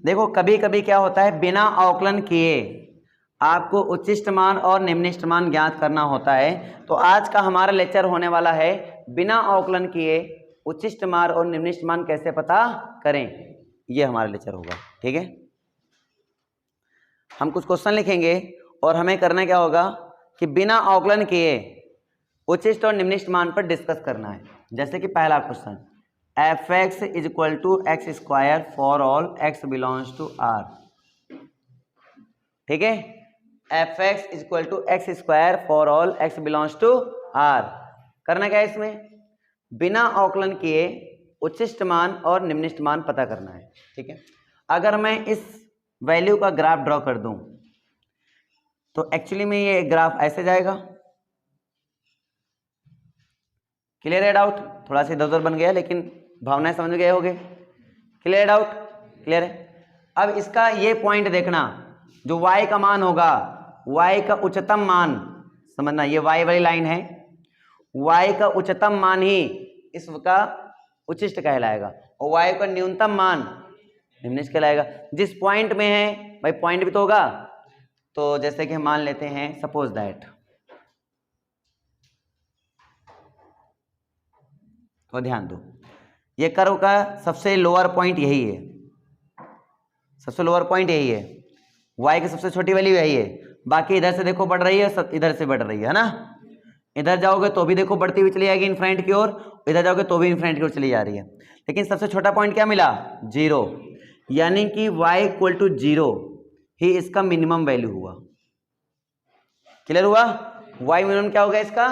देखो कभी कभी क्या होता है, बिना अवकलन किए आपको उच्चिष्ट मान और निम्निष्ट मान ज्ञात करना होता है। तो आज का हमारा लेक्चर होने वाला है बिना अवकलन किए उच्चिष्ट मान और निम्निष्ट मान कैसे पता करें, ये हमारा लेक्चर होगा। ठीक है, हम कुछ क्वेश्चन लिखेंगे और हमें करना क्या होगा कि बिना अवकलन किए उच्चिष्ट और निम्निष्ट मान पर डिस्कस करना है। जैसे कि पहला question, F X is equal to X square for all X belongs to R. ठीक है, F X is equal to X square for all X belongs to R. करना क्या है, इसमें बिना अवकलन किए उच्चिष्ट मान और निम्निष्ट मान पता करना है। ठीक है, अगर मैं इस वैल्यू का ग्राफ ड्रॉ कर दूं तो एक्चुअली में ये ग्राफ ऐसे जाएगा। क्लियर है डाउट? थोड़ा सा इधर उधर बन गया लेकिन भावनाएं समझ गए होंगे। क्लियर है डाउट? क्लियर है। अब इसका ये पॉइंट देखना, जो y का मान होगा, y का उच्चतम मान समझना, ये y वाली लाइन है, y का उच्चतम मान ही इसका उच्चिष्ट कहलाएगा और y का न्यूनतम मान निम्निष्ट कहलाएगा। जिस पॉइंट में है भाई, पॉइंट भी तो होगा। तो जैसे कि हम मान लेते हैं, सपोज दैट, तो ध्यान दो, ये कर्व का सबसे लोअर पॉइंट यही है, सबसे लोअर पॉइंट यही है, y की सबसे छोटी वैल्यू यही है। बाकी इधर से देखो बढ़ रही है, इधर से बढ़ रही है ना। इधर जाओगे तो भी देखो बढ़ती हुई चली जाएगी इनफाइनाइट की ओर, इधर जाओगे तो भी इनफाइनाइट की ओर चली जा रही है। लेकिन सबसे छोटा पॉइंट क्या मिला? 0, यानी कि y इक्वल टू 0 ही इसका मिनिमम वैल्यू हुआ। क्लियर हुआ? y मिनिमम क्या होगा इसका?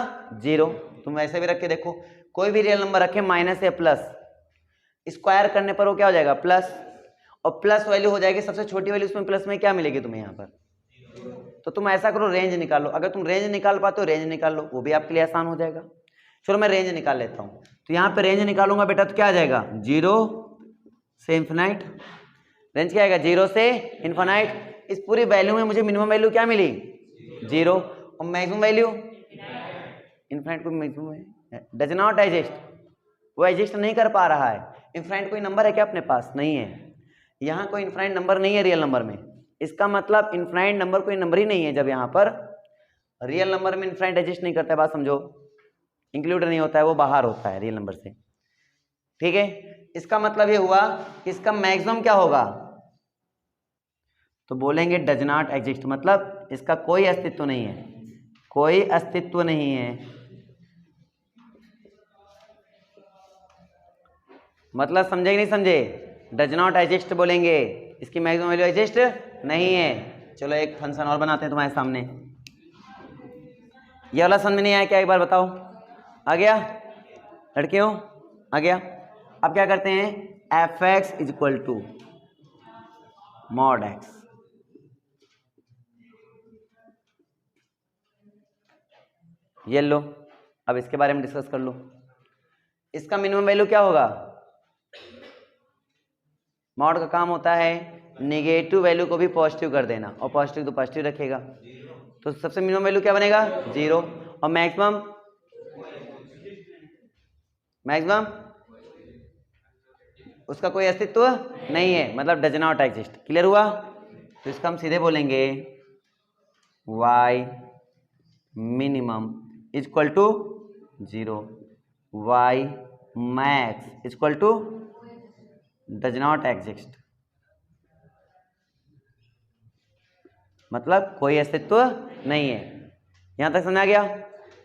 0। तुम ऐसे भी रख के देखो, कोई भी रियल नंबर रखे माइनस या प्लस, स्क्वायर करने पर वो क्या हो जाएगा? प्लस, और प्लस वैल्यू हो जाएगी सबसे छोटी वैल्यू, उसमें प्लस में क्या मिलेगी तुम्हें यहाँ पर? तो तुम ऐसा करो, रेंज निकालो। अगर तुम रेंज निकाल पाते हो रेंज निकाल लो, वो भी आपके लिए आसान हो जाएगा। चलो मैं रेंज निकाल लेता हूँ। तो यहाँ पे रेंज निकालूंगा बेटा तो क्या आ जाएगा? 0 से इन्फिनाइट। रेंज क्या आएगा? 0 से इन्फिनाइट। इस पूरी वैल्यू में मुझे मिनिमम वैल्यू क्या मिली? 0, और मैक्सिमम वैल्यू इन्फिनाइट। को मैक्सिमम है, डज नॉट एग्जिस्ट, वो एग्जिस्ट नहीं कर पा रहा है। इन्फिनाइट कोई नंबर है क्या अपने पास? नहीं है, यहाँ कोई इन्फिनाइट नंबर नहीं है रियल नंबर में। इसका मतलब इन्फिनाइट नंबर कोई नंबर ही नहीं है। जब यहाँ पर रियल नंबर में इन्फिनाइट एग्जिस्ट नहीं करता है, बात समझो, इंक्लूड नहीं होता है, वो बाहर होता है रियल नंबर से। ठीक है, इसका मतलब ये हुआ कि इसका मैक्सिमम क्या होगा? तो बोलेंगे डज नॉट एग्जिस्ट, मतलब इसका कोई अस्तित्व नहीं है, कोई अस्तित्व नहीं है। मतलब समझे कि नहीं समझे? डज नॉट एग्जिस्ट बोलेंगे, इसकी मैक्सिमम वैल्यू एग्जिस्ट नहीं है। चलो एक फंक्शन और बनाते हैं तुम्हारे सामने। ये वाला समझ में नहीं आया क्या? एक बार बताओ। आ गया लड़कियों? आ गया। अब क्या करते हैं, F X is equal to mod X. ये लो, अब इसके बारे में डिस्कस कर लो। इसका मिनिमम वैल्यू क्या होगा? मॉड का काम होता है नेगेटिव वैल्यू को भी पॉजिटिव कर देना, और पॉजिटिव तो पॉजिटिव रखेगा। तो सबसे मिनिमम वैल्यू क्या बनेगा? 0, और मैक्सिमम उसका कोई अस्तित्व नहीं है, मतलब डज नॉट एग्जिस्ट। क्लियर हुआ? तो इसका हम सीधे बोलेंगे y minimum is equal to 0, y max is equal to does not exist, मतलब कोई अस्तित्व नहीं है। यहां तक समझ आ गया?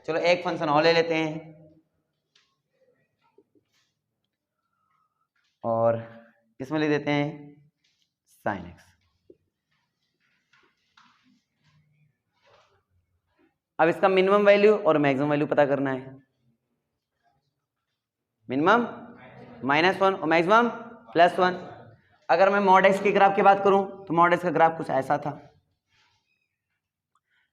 चलो एक फंक्शन और ले लेते हैं, और इसमें ले देते हैं sin x। अब इसका मिनिमम वैल्यू और मैक्सिमम वैल्यू पता करना है। मिनिमम -1 और मैक्सिमम +1। अगर मैं मॉड एक्स के ग्राफ की बात करूं तो मॉड एक्स का ग्राफ कुछ ऐसा था।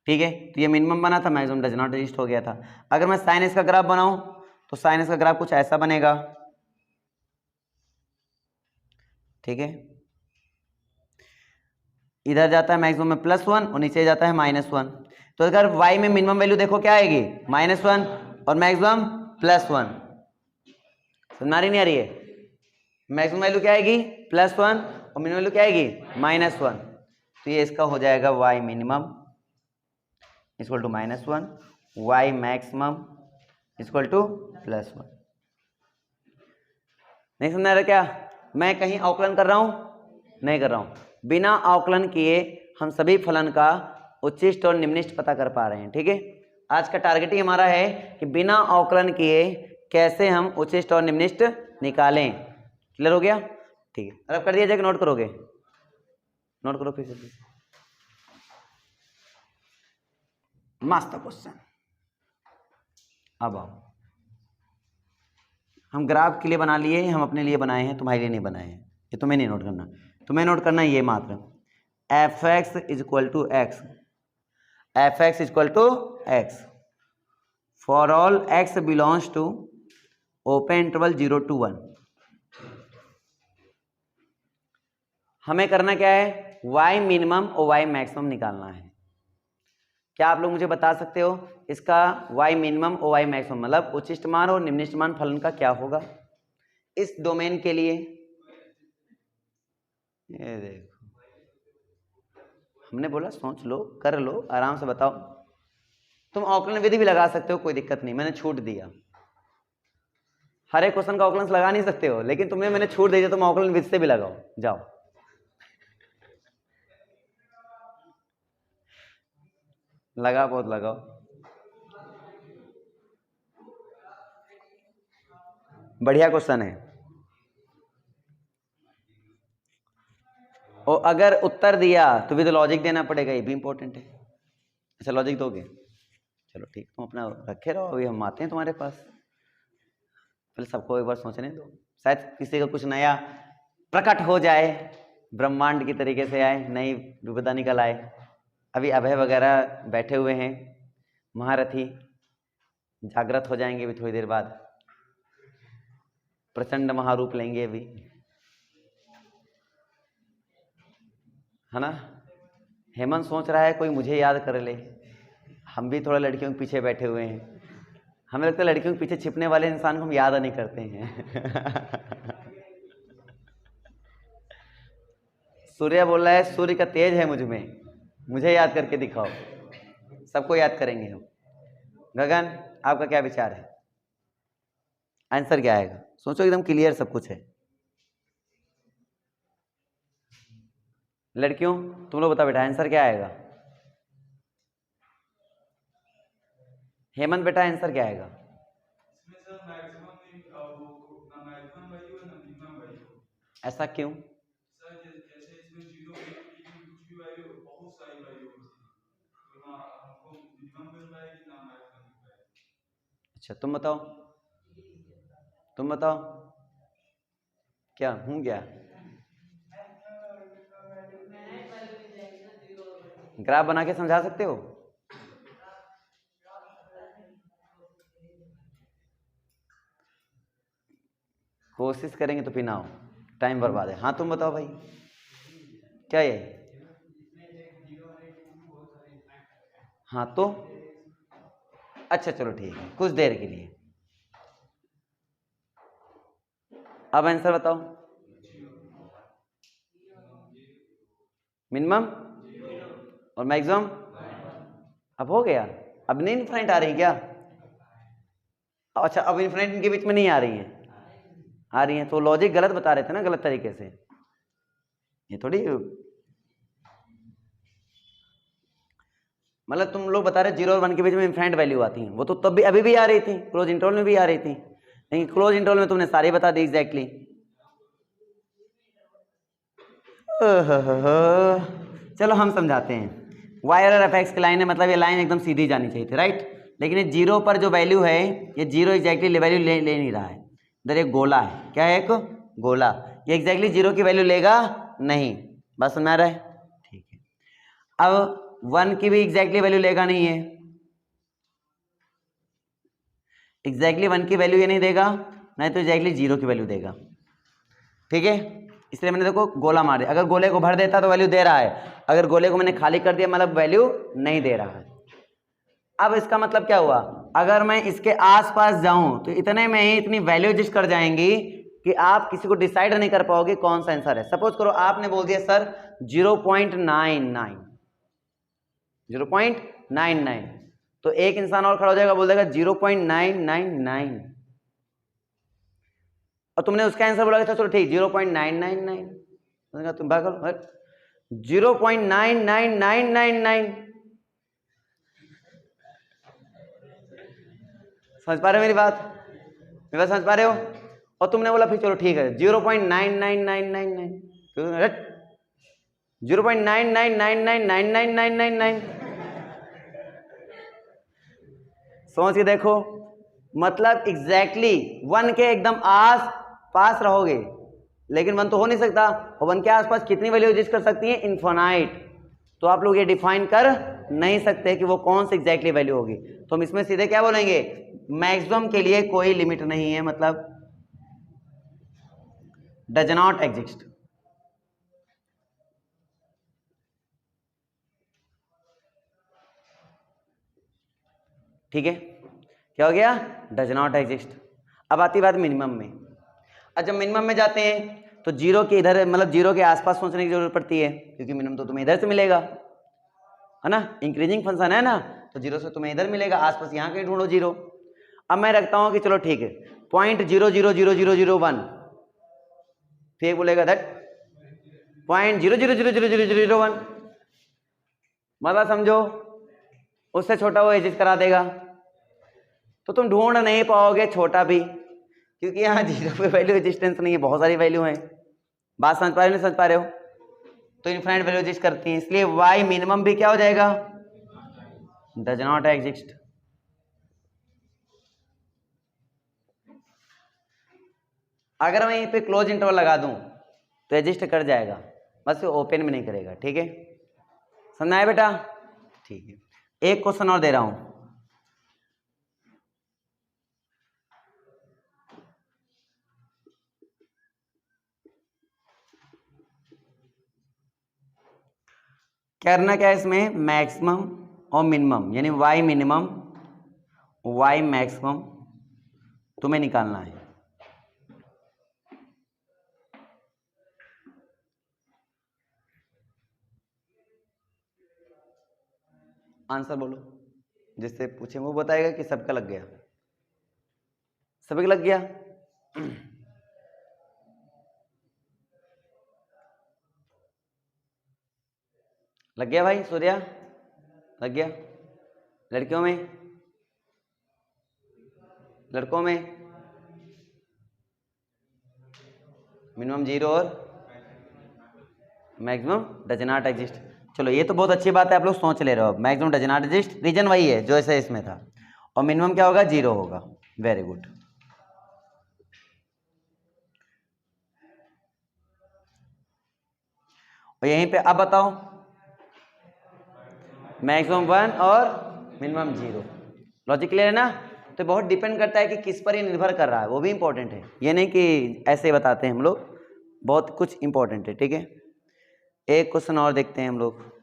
ठीक है, तो ये मिनिमम बना था, मैक्सिमम डज नॉट एग्जिस्ट हो गया था। अगर मैं sin x का ग्राफ बनाऊं तो sin x का ग्राफ कुछ ऐसा बनेगा। ठीक है, इधर जाता है मैक्सिमम में +1 और नीचे जाता है -1। तो अगर y में मिनिमम वैल्यू देखो क्या आएगी? -1 और मैक्सिमम +1। समझ आ रही नहीं आ रही है? मैक्सिमम वैल्यू क्या आएगी? +1 और मिनिमम वैल्यू क्या आएगी -1, तो ये इसका हो जाएगा y minimum equal to -1, y maximum equal to +1। नहीं समझ आ रहा क्या? मैं कहीं अवकलन कर रहा हूं? नहीं कर रहा हूं। बिना अवकलन किए हम सभी फलन का उच्चिष्ट और निम्निष्ट पता कर पा रहे हैं। ठीक है, आज का टारगेट ही हमारा है कि बिना अवकलन किए कैसे हम उच्चिष्ट और निम्निष्ट निकालें। क्लियर हो गया? ठीक है, अब कर दिया जाए कि नोट करोगे? नोट करो फिर से। Master question. अब आओ, हम ग्राफ के लिए बना लिए, हम अपने लिए बनाए हैं, तुम्हारे लिए नहीं बनाए हैं। ये तुम्हें नहीं नोट करना, तुम्हें नोट करना ये मात्र f(x) equal to x, f(x) equal to x for all x belongs to open interval 0 to 1। हमें करना क्या है? y मिनिमम और y मैक्सिमम निकालना है। क्या आप लोग मुझे बता सकते हो इसका y मिनिमम और y मैक्सिमम मतलब उच्चिष्ट मान और निम्निष्ट मान फलन का क्या होगा इस डोमेन के लिए? ये देखो, हमने बोला सोच लो, कर लो, आराम से बताओ। तुम अवकलन विधि भी लगा सकते हो, कोई दिक्कत नहीं, मैंने छूट दिया। हर एक क्वेश्चन का अवकलन लगा नहीं सकते हो, लेकिन तुम्हें मैंने छूट दी, तुम अवकलन विधि से भी लगाओ, जाओ। लगा, बहुत लगाओ। बढ़िया क्वेश्चन है। और अगर उत्तर दिया तो विद लॉजिक देना पड़ेगा, ये भी इंपॉर्टेंट है। अच्छा, लॉजिक दोगे? चलो ठीक, तुम अपना रखे रहो, अभी हम आते हैं तुम्हारे पास। पहले सबको एक बार सोचने दो, शायद किसी का कुछ नया प्रकट हो जाए, ब्रह्मांड की तरीके से आए, नई विविधता निकल आए। अभी अभय वगैरह बैठे हुए हैं, महारथी जागृत हो जाएंगे अभी थोड़ी देर बाद, प्रचंड महारूप लेंगे अभी, है ना? हेमंत सोच रहा है कोई मुझे याद कर ले। हम भी थोड़ा लड़कियों के पीछे बैठे हुए हैं, हमें लगता है लड़कियों के पीछे छिपने वाले इंसान को हम याद नहीं करते हैं। सूर्य बोल रहा है सूर्य का तेज है मुझ में, मुझे याद करके दिखाओ। सबको याद करेंगे हम। गगन, आपका क्या विचार है? आंसर क्या आएगा? सोचो, एकदम क्लियर सब कुछ है। लड़कियों तुम लोग बताओ बेटा, आंसर क्या आएगा? हेमंत बेटा, आंसर क्या आएगा? ऐसा क्यों? अच्छा, तुम बताओ, तुम बताओ क्या हूं क्या? ग्राफ बना के समझा सकते हो? कोशिश करेंगे तो फिर ना हो, टाइम बर्बाद है। हाँ तुम बताओ भाई, क्या ये? हाँ तो अच्छा चलो ठीक है, कुछ देर के लिए। अब आंसर बताओ। मिनिमम और मैक्सिमम। अब हो गया, अब नहीं इनफाइनाइट आ रही क्या? अच्छा, अब इनफाइनाइट इनके बीच में नहीं आ रही हैं? आ रही हैं, तो लॉजिक गलत बता रहे थे ना, गलत तरीके से। ये थोड़ी मतलब तुम लोग बता रहे 0 और 1 के बीच में इनफाइनाइट वैल्यू आती हैं, वो तो तब भी अभी भी आ रही थी, क्लोज इंटरवल में भी आ रही थी, लेकिन क्लोज इंटरवल में तुमने सारी बता दी एग्जैक्टली। चलो हम समझाते हैं। y और f(x) की लाइन है, मतलब ये लाइन एकदम सीधी जानी चाहिए थी, राइट? लेकिन ये 0 पर जो वैल्यू है, ये 0 एग्जैक्टली वैल्यू ले नहीं रहा है। इधर एक गोला है, क्या है? एक गोला। ये एग्जैक्टली 0 की वैल्यू लेगा नहीं, बस समझ आ रहा है? ठीक है। अब 1 की भी एग्जैक्टली वैल्यू लेगा नहीं है, एग्जैक्टली 1 की वैल्यू ये नहीं देगा, नहीं तो एग्जैक्टली 0 की वैल्यू देगा। ठीक है, इसलिए मैंने देखो गोला मार दिया। अगर गोले को भर देता तो वैल्यू दे रहा है, अगर गोले को मैंने खाली कर दिया मतलब वैल्यू नहीं दे रहा है। अब इसका मतलब क्या हुआ? अगर मैं इसके आसपास जाऊं तो इतने में ही इतनी वैल्यू एडजस्ट कर जाएंगी कि आप किसी को डिसाइड नहीं कर पाओगे कौन सा आंसर है। सपोज करो आपने बोल दिया सर 0.99, 0.99, तो एक इंसान और खड़ा हो जाएगा, बोल देगा 0.999, और तुमने उसका आंसर बोला था चलो ठीक 0.999, तुम पागल, 0.99999, समझ पा रहे हो मेरी बात, समझ पा रहे हो? और तुमने बोला फिर चलो ठीक है 0.99999, 0.999999999, समझ के देखो, मतलब एग्जैक्टली 1 के एकदम आस पास रहोगे, लेकिन 1 तो हो नहीं सकता, और 1 के आसपास कितनी वैल्यू एग्जिस्ट कर सकती है? इनफाइनाइट। तो आप लोग ये डिफाइन कर नहीं सकते कि वो कौन सी एग्जैक्टली वैल्यू होगी, तो हम इसमें सीधे क्या बोलेंगे, मैक्सिमम के लिए कोई लिमिट नहीं है, मतलब डज नॉट एग्जिस्ट। ठीक है, क्या हो गया? Does not exist. अब आती बात मिनिमम में। अब जब मिनिमम में जाते हैं तो जीरो के इधर, मतलब जीरो के आसपास सोचने की जरूरत पड़ती है, क्योंकि मिनिमम तो तुम्हें इधर से मिलेगा, है ना, इंक्रीजिंग फंक्शन है ना, तो जीरो से तुम्हें इधर मिलेगा, आसपास यहाँ कहीं ढूंढो जीरो। अब मैं रखता हूँ कि चलो ठीक है 0.0000001, फिर बोलेगा दैट 0.0000001, मतलब समझो उससे छोटा वो एग्जिस्ट करा देगा, तो तुम ढूंढ नहीं पाओगे छोटा भी, क्योंकि यहाँ जीरो पे वैल्यू एग्जिस्टेंस नहीं है, बहुत सारी वैल्यू है। बात समझ पा रहे हो नहीं समझ पा रहे हो? तो इनफाइनाइट वैल्यू एग्जिस्ट करती है, इसलिए वाई मिनिमम भी क्या हो जाएगा? Does not exist. अगर मैं यहीं पे क्लोज इंटरवल लगा दूं तो एग्जिस्ट कर जाएगा, बस ओपन में नहीं करेगा। ठीक है, समझ आया बेटा? ठीक है, एक क्वेश्चन और दे रहा हूं, करना क्या है इसमें, मैक्सिमम और मिनिमम, यानी वाई मिनिमम वाई मैक्सिमम तुम्हें निकालना है। आंसर बोलो, जिससे पूछे वो बताएगा कि सबका लग गया, सबका लग गया। लग गया भाई, सूर्या लग गया? लड़कियों में, लड़कों में मिनिमम जीरो और मैक्सिमम डज नॉट एग्जिस्ट। चलो ये तो बहुत अच्छी बात है, आप लोग सोच ले रहे हो, maximum does not exist, reason वही है जो ऐसे इसमें था, और मिनिमम क्या होगा? जीरो होगा। Very good. और यहीं पे अब बताओ, मैक्सिमम 1 और मिनिमम जीरो, लॉजिक क्लियर है ना? तो बहुत डिपेंड करता है कि किस पर ये निर्भर कर रहा है, वो भी इंपॉर्टेंट है, ये नहीं कि ऐसे बताते हैं हम लोग, बहुत कुछ इंपॉर्टेंट है। ठीक है, एक क्वेश्चन और देखते हैं हम लोग।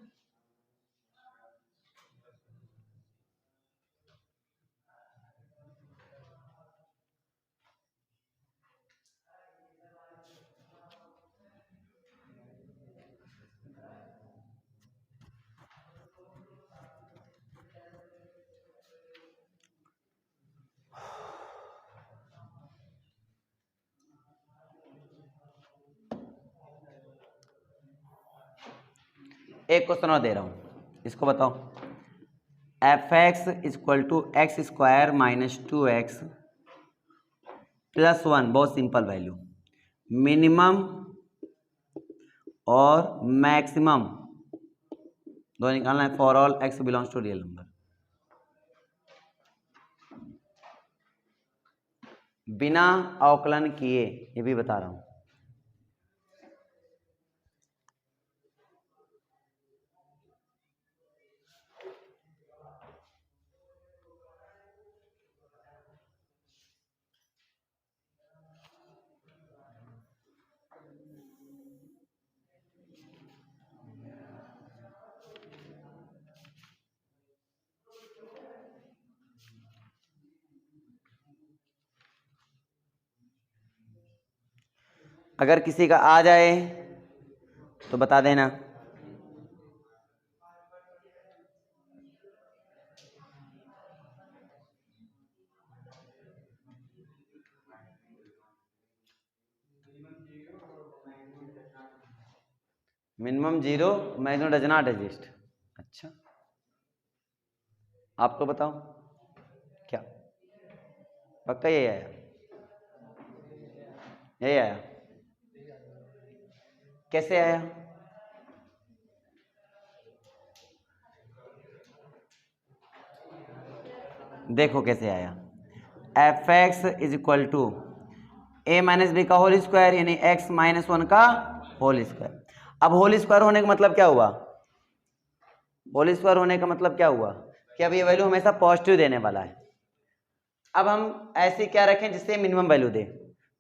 एक क्वेश्चन और दे रहा हूं, इसको बताओ, f(x) equal to X square minus 2x plus 1, बहुत सिंपल वैल्यू, मिनिमम और मैक्सिमम दो निकालना है for all x belongs to real number. बिना अवकलन किए, ये भी बता रहा हूं। अगर किसी का आ जाए तो बता देना। Minimum 0, maximum does not exist. अच्छा, आपको बताओ क्या पक्का यही आया? यही आया? कैसे आया? देखो कैसे आया। F X is equal to A minus B का होल स्क्वायर, यानी एक्स माइनस 1 का होल स्क्वायर। अब होल स्क्वायर होने का मतलब क्या हुआ? होल स्क्वायर होने का मतलब क्या हुआ कि अब ये वैल्यू हमेशा पॉजिटिव देने वाला है। अब हम ऐसे क्या रखें जिससे मिनिमम वैल्यू दे,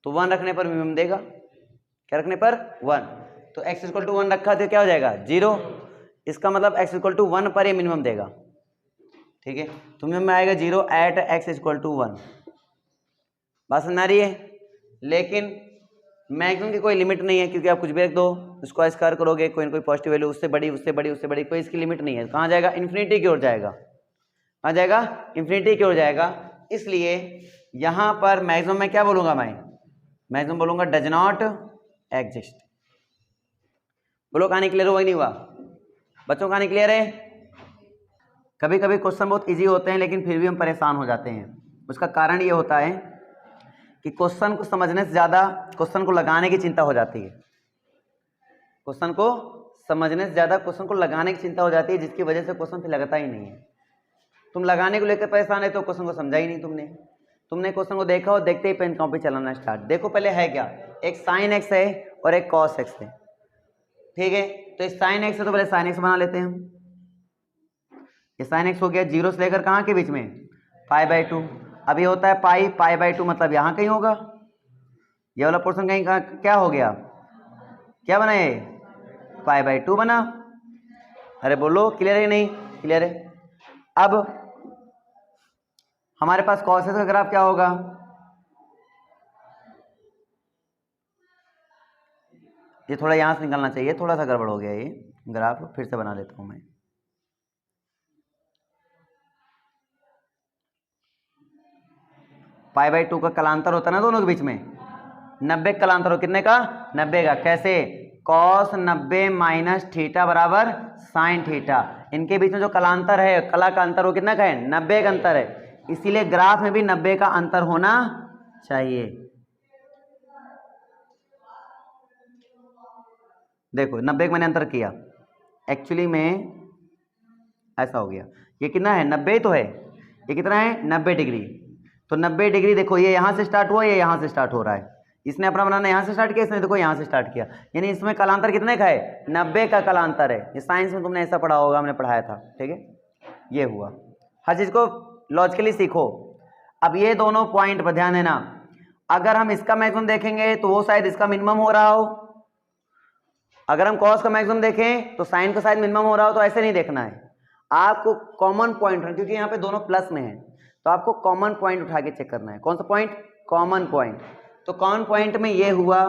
तो 1 रखने पर मिनिमम देगा। क्या रखने पर? 1। तो x इक्वल टू 1 रखा तो क्या हो जाएगा? 0। इसका मतलब x इक्वल टू 1 पर ये मिनिमम देगा। ठीक है, तो मिनिमम में आएगा 0 एट x इक्वल टू 1। बात समझ आ रही है? लेकिन मैक्सिमम की कोई लिमिट नहीं है, क्योंकि आप कुछ भी रख दो, उसको स्क्वायर करोगे, कोई ना कोई पॉजिटिव वैल्यू उससे बड़ी उससे बड़ी उससे बड़ी, कोई इसकी लिमिट नहीं है। कहाँ जाएगा? इन्फिनिटी की ओर जाएगा। कहाँ जाएगा? इन्फिनिटी की ओर जाएगा। इसलिए यहाँ पर मैक्सिमम में क्या बोलूँगा मैं? मैक्सिमम बोलूँगा डज नॉट एग्जिस्ट। बोलो कहानी क्लियर हुआ नहीं हुआ? बच्चों कहानी क्लियर है? कभी कभी क्वेश्चन बहुत इजी होते हैं लेकिन फिर भी हम परेशान हो जाते हैं। उसका कारण ये होता है कि क्वेश्चन को समझने से ज़्यादा क्वेश्चन को लगाने की चिंता हो जाती है। क्वेश्चन को समझने से ज़्यादा क्वेश्चन को लगाने की चिंता हो जाती है, जिसकी वजह से क्वेश्चन फिर लगता ही नहीं है। तुम लगाने को लेकर परेशान है तो क्वेश्चन को समझा ही नहीं तुमने क्वेश्चन को देखा और देखते ही पेन कॉपी चलाना स्टार्ट। देखो पहले है क्या, एक साइन एक्स है और एक कॉस एक्स है। ठीक है, तो इस साइन एक्स है तो पहले साइन एक्स बना लेते हैं हम। ये साइन एक्स हो गया 0 से लेकर कहाँ के बीच में? π/2। अब ये होता है पाई, π/2 मतलब यहाँ कहीं होगा। ये वाला पोर्शन कहीं कहाँ क्या हो गया? क्या बना ये? π/2 बना। अरे बोलो क्लियर है नहीं? क्लियर है। अब हमारे पास कॉस एक्स का ग्राफ क्या होगा? ये थोड़ा यहाँ से निकलना चाहिए, थोड़ा सा गड़बड़ हो गया ये ग्राफ, फिर से बना लेता हूँ मैं। π/2 का कलांतर होता है ना दोनों के बीच में, 90 कलांतर हो। कितने का? 90 का। कैसे? कॉस 90 माइनस थीटा बराबर साइन थीटा। इनके बीच में जो कलांतर है, कला का अंतर, वो कितना का है? 90 का अंतर है। इसीलिए ग्राफ में भी 90 का अंतर होना चाहिए। देखो 90 का मैंने अंतर किया, एक्चुअली में ऐसा हो गया। ये कितना है? 90 तो है। ये कितना है? 90 डिग्री। तो 90 डिग्री देखो, ये यहाँ से स्टार्ट हुआ, ये यहाँ से स्टार्ट हो रहा है। इसने अपना बनाना यहाँ से स्टार्ट किया, इसने देखो यहाँ से स्टार्ट किया, यानी इसमें कलांतर कितने का है? 90 का कलांतर है। ये साइंस में तुमने ऐसा पढ़ा होगा, हमने पढ़ाया था। ठीक है, ये हुआ। हर चीज़ को लॉजिकली सीखो। अब ये दोनों पॉइंट पर ध्यान देना। अगर हम इसका मैक्सिमम देखेंगे तो वो शायद इसका मिनिमम हो रहा हो, अगर हम कॉस का मैक्सिमम देखें तो साइन का शायद मिनिमम हो रहा हो। तो ऐसे नहीं देखना है, आपको कॉमन पॉइंट, क्योंकि यहाँ पे दोनों प्लस में है, तो आपको कॉमन पॉइंट उठा के चेक करना है। कौन सा पॉइंट? Common point. तो कॉमन पॉइंट में ये हुआ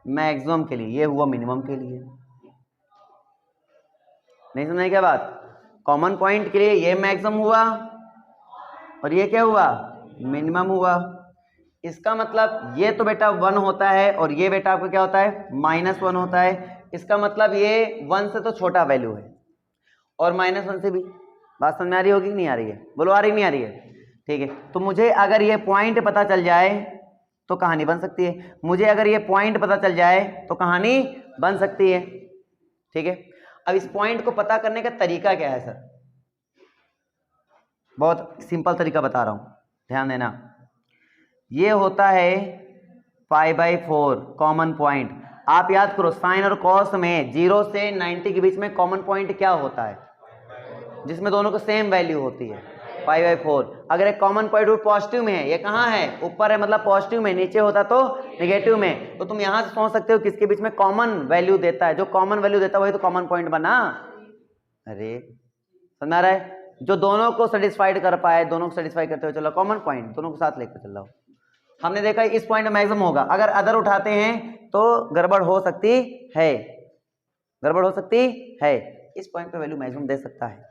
मैक्सिमम के लिए, ये हुआ मिनिमम के लिए। नहीं समझे क्या बात? कॉमन पॉइंट के लिए ये मैक्सिमम हुआ और ये क्या हुआ? मिनिमम हुआ। इसका मतलब ये तो बेटा 1 होता है और ये बेटा आपका क्या होता है? -1 होता है। इसका मतलब ये 1 से तो छोटा वैल्यू है और -1 से भी। बात समझ में आ रही होगी कि नहीं आ रही है? बोलो आ रही नहीं आ रही है? ठीक है, तो मुझे अगर ये पॉइंट पता चल जाए तो कहानी बन सकती है। मुझे अगर ये पॉइंट पता चल जाए तो कहानी बन सकती है। ठीक है, अब इस पॉइंट को पता करने का तरीका क्या है सर? बहुत सिंपल तरीका बता रहा हूं, ध्यान देना। ये होता है π/4 कॉमन पॉइंट। आप याद करो, साइन और कॉस में 0 से 90 के बीच में कॉमन पॉइंट क्या होता है? जिसमें दोनों को सेम वैल्यू होती है, π/4। अगर एक कॉमन पॉइंट पॉजिटिव में है, ये कहाँ है? ऊपर है, मतलब पॉजिटिव में, नीचे होता तो नेगेटिव में। तो तुम यहां से सोच सकते हो किसके बीच में कॉमन वैल्यू देता है। जो कॉमन वैल्यू देता है वही तो कॉमन पॉइंट बना। अरे समझ आ रहा है? जो दोनों को सेटिस्फाइड कर पाए, दोनों को सेटिस्फाई करते हुए चलो कॉमन पॉइंट, दोनों को साथ लेकर चल रहा हो। हमने देखा इस पॉइंट में मैक्सिमम होगा, अगर अदर उठाते हैं तो गड़बड़ हो सकती है, गड़बड़ हो सकती है। इस पॉइंट पे वैल्यू मैक्सिमम दे सकता है।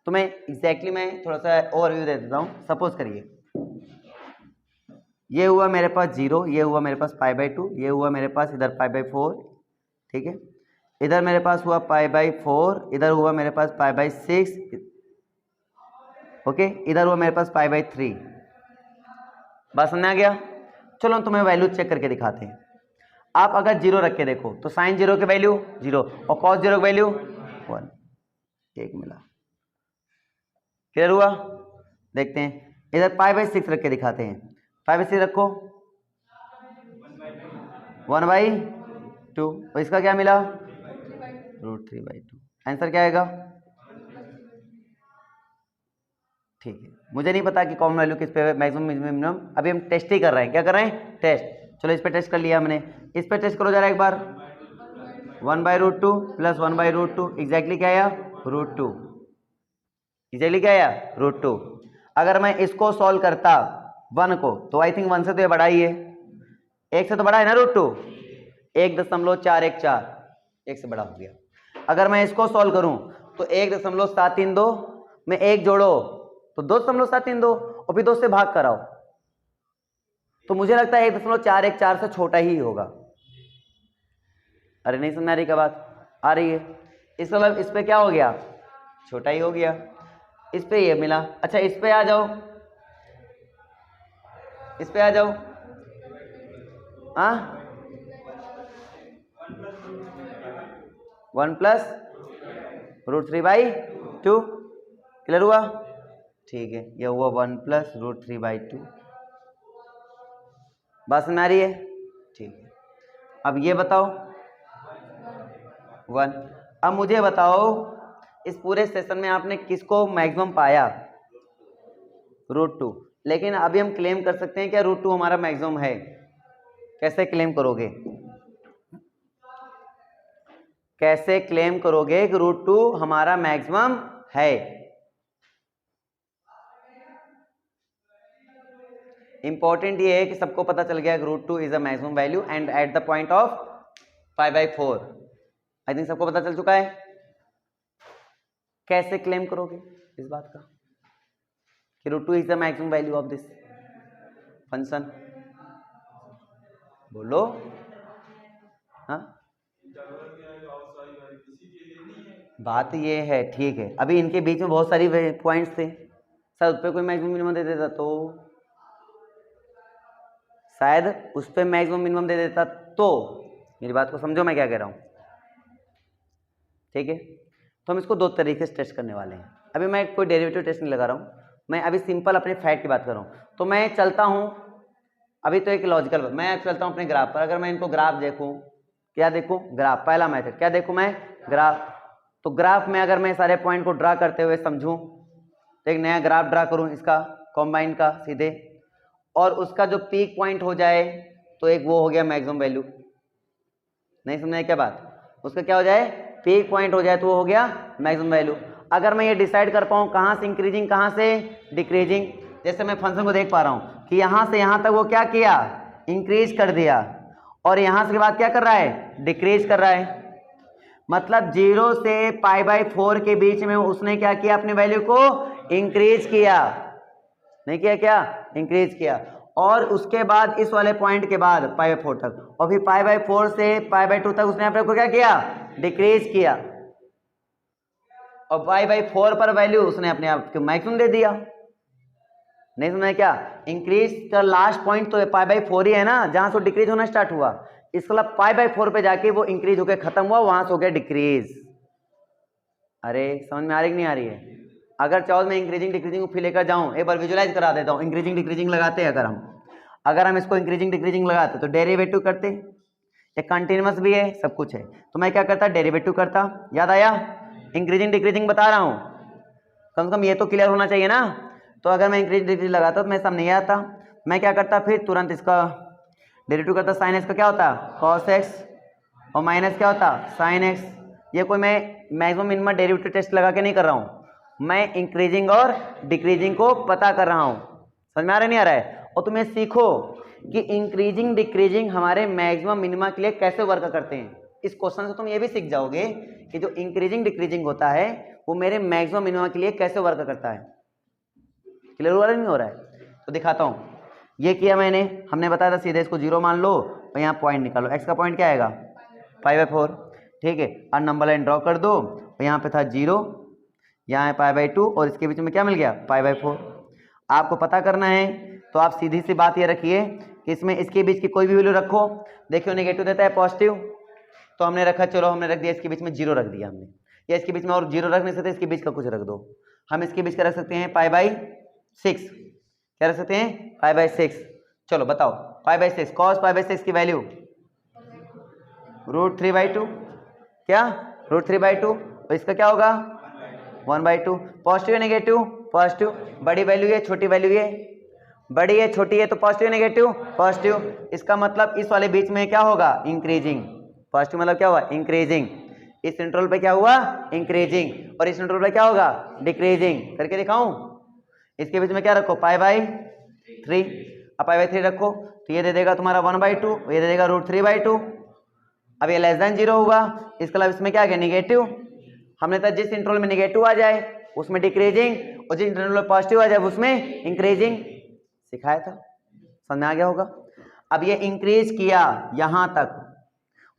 तो मैं एग्जैक्टली मैं थोड़ा सा ओवरव्यू दे देता हूँ। सपोज करिए ये हुआ मेरे पास 0, ये हुआ मेरे पास π/2, ये हुआ मेरे पास इधर π/4, ठीक है, इधर मेरे पास हुआ π/4, इधर हुआ मेरे पास π/6, ओके, इधर हुआ मेरे पास π/3। बात समझ आ गया? चलो तुम्हें वैल्यू चेक करके दिखाते हैं। आप अगर 0 रख के देखो तो sin 0 की वैल्यू 0 और cos 0 की वैल्यू 1, एक मिला। क्लियर हुआ? देखते हैं इधर π/6 रख के दिखाते हैं। π/6 रखो 1/2, और इसका क्या मिला √3/2। आंसर क्या आएगा? ठीक है, मुझे नहीं पता कि कॉमन वैल्यू किस पे मैक्सिमम मिनिमम, अभी हम टेस्ट ही कर रहे हैं। क्या कर रहे हैं? टेस्ट। चलो इस पे टेस्ट कर लिया हमने, इस पे टेस्ट करो जरा एक बार। 1/√2 प्लस 1/√2 एग्जैक्टली क्या आया? √2। एग्जैक्टली क्या आया? √2। अगर मैं इसको सॉल्व करता 1 को, तो आई थिंक 1 से तो ये बड़ा ही है, 1 से तो बड़ा है ना √2, 1.414, 1 से बड़ा हो गया। अगर मैं इसको सॉल्व करूं तो 1.732 में 1 जोड़ो तो 2.732 और फिर 2 से भाग कराओ, तो मुझे लगता है 1.414 से छोटा ही होगा। अरे नहीं समझ आ रही क्या बात? आ रही है। इस मतलब इस पे क्या हो गया? छोटा ही हो गया। इस पे ये मिला। अच्छा इस पे आ जाओ, इस पे आ जाओ। हाँ 1 प्लस √3/2। क्लियर हुआ? ठीक है, ये हुआ 1 प्लस √3/2। बात समझ आ रही है? ठीक है, अब ये बताओ 1। अब मुझे बताओ इस पूरे सेशन में आपने किसको मैक्सिमम पाया? √2। लेकिन अभी हम क्लेम कर सकते हैं क्या √2 हमारा मैक्सिमम है? कैसे क्लेम करोगे? कैसे क्लेम करोगे कि √2 हमारा मैक्सिमम है? इंपॉर्टेंट ये है कि सबको पता चल गया कि √2 is a maximum value and at the point of π/4। I think सबको पता चल चुका है। कैसे क्लेम करोगे इस बात का कि √2 is the maximum value of this function? बोलो। हाँ बात ये है, ठीक है, अभी इनके बीच में बहुत सारी पॉइंट्स थे, सर उस पर कोई मैक्सिमम मिनिमम दे देता तो, शायद उस पर मैक्सिमम मिनिमम दे देता तो, मेरी बात को समझो मैं क्या कह रहा हूँ, ठीक है। तो हम इसको 2 तरीके से टेस्ट करने वाले हैं। अभी मैं कोई डेरिवेटिव टेस्ट नहीं लगा रहा हूँ, मैं अभी सिंपल अपने फैक्ट की बात कर रहा हूँ। तो मैं चलता हूँ, अभी तो एक लॉजिकल, मैं चलता हूँ अपने ग्राफ पर। अगर मैं इनको ग्राफ देखूँ, क्या देखूँ? ग्राफ। पहला मेथड क्या देखूँ मैं? ग्राफ। तो ग्राफ में अगर मैं सारे पॉइंट को ड्रा करते हुए समझूं तो एक नया ग्राफ ड्रा करूं इसका कॉम्बाइन का सीधे, और उसका जो पीक पॉइंट हो जाए तो एक वो हो गया मैक्सिमम वैल्यू। नहीं समझ क्या बात? उसका क्या हो जाए? पीक पॉइंट हो जाए तो वो हो गया मैक्सिमम वैल्यू। अगर मैं ये डिसाइड कर पाऊँ कहाँ से इंक्रीजिंग कहाँ से डिक्रीजिंग, जैसे मैं फंक्शन को देख पा रहा हूँ कि यहाँ से यहाँ तक वो क्या किया? इंक्रीज कर दिया, और यहाँ से बाद क्या कर रहा है? डिक्रीज कर रहा है। मतलब 0 से π/4 के बीच में उसने क्या किया? अपनी वैल्यू को इंक्रीज किया, नहीं किया? क्या इंक्रीज किया। और उसके बाद इस वाले पॉइंट के बाद π/4 तक, और फिर π/4 से π/2 तक उसने अपने को क्या किया? डिक्रीज किया, और π/4 पर वैल्यू उसने अपने आप को मैक्सिमम दे दिया। नहीं समझा क्या? इंक्रीज का लास्ट पॉइंट तो π/4 ही है ना, जहां से डिक्रीज होना स्टार्ट हुआ। इसका मतलब π/4 पे जाके वो इंक्रीज होकर खत्म हुआ, वहां से हो गया डिक्रीज। अरे समझ में आ रही कि नहीं आ रही है? अगर चाहो मैं इंक्रीजिंग डिक्रीजिंग को फिर लेकर जाऊं, एक बार विजुलाइज करा देता हूं। इंक्रीजिंग डिक्रीजिंग लगाते हैं, अगर हम इसको इंक्रीजिंग डिक्रीजिंग लगाते तो डेरिवेटिव करते, ये कंटिन्यूअस भी है, सब कुछ है, तो मैं क्या करता? डेरिवेटिव करता। याद आया? इंक्रीजिंग डिक्रीजिंग बता रहा हूं, कम से कम ये तो क्लियर होना चाहिए ना। तो अगर मैं इंक्रीजिंग डिक्रीजिंग लगाता तो मैं सब नहीं आता, मैं क्या करता? फिर तुरंत इसका डेरिवेटिव करता। साइन एक्स का क्या होता? कॉस एक्स, और माइनस क्या होता? Sine x. ये कोई मैं मैक्सिमम मिनिमम डेरिवेटिव टेस्ट लगा के नहीं कर रहा हूँ, मैं इंक्रीजिंग और डिक्रीजिंग को पता कर रहा हूँ। समझ में आ रहा है नहीं आ रहा है? और तुम ये सीखो कि इंक्रीजिंग डिक्रीजिंग हमारे मैक्सिमम मिनिमा के लिए कैसे वर्क करते हैं। इस क्वेश्चन से तुम ये भी सीख जाओगे कि जो इंक्रीजिंग डिक्रीजिंग होता है वो मेरे मैक्सिमम मिनिमा के लिए कैसे वर्क करता है। क्लियर हो रहा है नहीं हो रहा है? तो दिखाता हूँ। ये किया मैंने, हमने बताया था सीधे इसको 0 मान लो और यहाँ पॉइंट निकालो। x का पॉइंट क्या आएगा 5/4, ठीक है। और नंबर लाइन ड्रॉ कर दो और यहाँ पे था 0, यहाँ है π/2 और इसके बीच में क्या मिल गया π/4। आपको पता करना है तो आप सीधी सी बात ये रखिए कि इसमें इसके बीच की कोई भी वैल्यू रखो। देखियो नेगेटिव देता है पॉजिटिव, तो हमने रखा, चलो हमने रख दिया इसके बीच में 0 रख दिया हमने, या इसके बीच में और 0 रख नहीं सकते, इसके बीच का कुछ रख दो। हम इसके बीच का रख सकते हैं π/6, क्या रख सकते हैं π/6। चलो बताओ π/6 cos π/6 की वैल्यू √3/2, क्या √3/2, तो इसका क्या होगा 1/2। पॉजिटिव नेगेटिव, पॉजिटिव, बड़ी वैल्यू है छोटी वैल्यू है, बड़ी है छोटी है, तो पॉजिटिव नेगेटिव पॉजिटिव। इसका मतलब इस वाले बीच में क्या होगा इंक्रीजिंग, पॉजिटिव मतलब क्या हुआ इंक्रीजिंग, इस इंटरवल पे क्या हुआ इंक्रीजिंग, और इस इंटरवल पे क्या होगा डिक्रीजिंग। करके दिखाऊं? इसके बीच में क्या रखो π/3, अब π/3 रखो तो ये दे देगा तुम्हारा 1/2, ये दे देगा √3/2। अब ये लेस देन 0 होगा, इसका मतलब इसमें क्या आ गया नेगेटिव। हमने कहा जिस इंटरवल में नेगेटिव आ जाए उसमें डिक्रीजिंग, और जिस इंटरवल में पॉजिटिव आ जाए उसमें इंक्रीजिंग। सिखाया था, समझ में आ गया होगा। अब ये इंक्रीज किया यहां तक,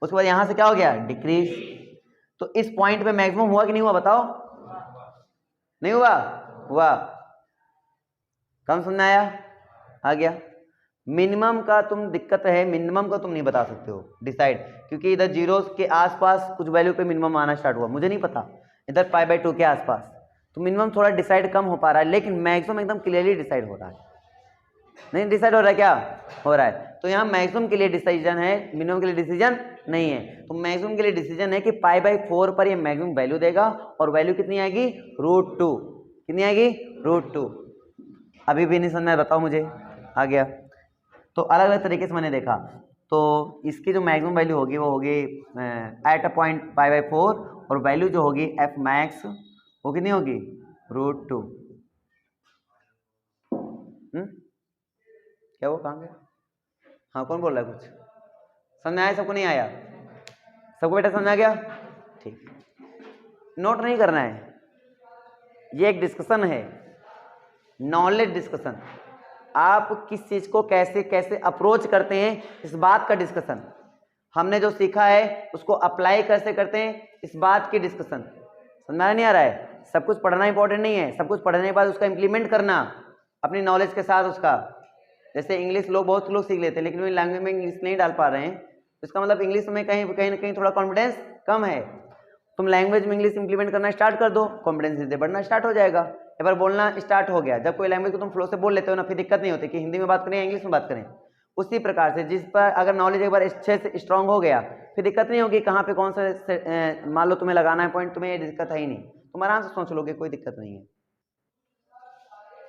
उसके बाद यहां से क्या हो गया डिक्रीज। तो इस पॉइंट पे मैक्सिमम हुआ कि नहीं हुआ बताओ? नहीं हुआ? हुआ। कम समझ आया? आ गया। मिनिमम का तुम दिक्कत है, मिनिमम का तुम नहीं बता सकते हो डिसाइड, क्योंकि इधर जीरोस के आसपास कुछ वैल्यू पे मिनिमम आना स्टार्ट हुआ, मुझे नहीं पता, इधर π/2 के आसपास, तो मिनिमम थोड़ा डिसाइड कम हो पा रहा है, लेकिन मैक्सिमम एकदम क्लियरली डिसाइड हो रहा है। नहीं डिसाइड हो रहा है? क्या हो रहा है? तो यहाँ मैक्सिमम के लिए डिसीजन है, मिनिमम के लिए डिसीजन नहीं है। तो मैक्सिमम के लिए डिसीजन है कि π/4 पर ये मैक्सिमम वैल्यू देगा, और वैल्यू कितनी आएगी √2, कितनी आएगी √2। अभी भी नहीं समझ में, बताओ मुझे। आ गया? तो अलग अलग तरीके से मैंने देखा, तो इसकी जो मैक्सिमम वैल्यू होगी वो होगी एट अ पॉइंट π/4, और वैल्यू जो होगी f max वो कितनी होगी √2। क्या वो कहाँ गया? हाँ कौन बोल रहा है? कुछ समझ में आया? सबको नहीं आया? सबको बेटा समझ में आ गया? ठीक, नोट नहीं करना है, ये एक डिस्कशन है, नॉलेज डिस्कशन। आप किस चीज को कैसे कैसे अप्रोच करते हैं इस बात का डिस्कशन, हमने जो सीखा है उसको अप्लाई कैसे करते हैं इस बात की डिस्कशन। समझ में नहीं आ रहा है? सब कुछ पढ़ना इंपॉर्टेंट नहीं है, सब कुछ पढ़ने के बाद उसका इंप्लीमेंट करना अपनी नॉलेज के साथ उसका। जैसे इंग्लिश लोग, बहुत लोग सीख लेते हैं लेकिन लैंग्वेज में इंग्लिश नहीं डाल पा रहे हैं, तो इसका मतलब इंग्लिश में कहीं ना कहीं थोड़ा कॉन्फिडेंस कम है। तुम लैंग्वेज में इंग्लिश इंप्लीमेंट करना स्टार्ट कर दो, कॉन्फिडेंस धीरे बढ़ना स्टार्ट हो जाएगा। एक बार बोलना स्टार्ट हो गया, जब कोई लैंग्वेज को तुम फ्लो से बोल लेते हो ना, फिर दिक्कत नहीं होती कि हिंदी में बात करें या इंग्लिश में बात करें। उसी प्रकार से जिस पर अगर नॉलेज एक बार अच्छे से स्ट्रांग हो गया, फिर दिक्कत नहीं होगी कहाँ पे कौन सा मान लो तुम्हें लगाना है पॉइंट, तुम्हें ये दिक्कत है ही नहीं, तुम आराम से सोच लोगे, कोई दिक्कत नहीं है।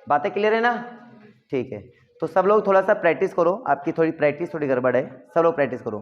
बातें क्लियर है ना? ठीक है, तो सब लोग थोड़ा सा प्रैक्टिस करो, आपकी थोड़ी प्रैक्टिस थोड़ी गड़बड़ है, सब लोग प्रैक्टिस करो।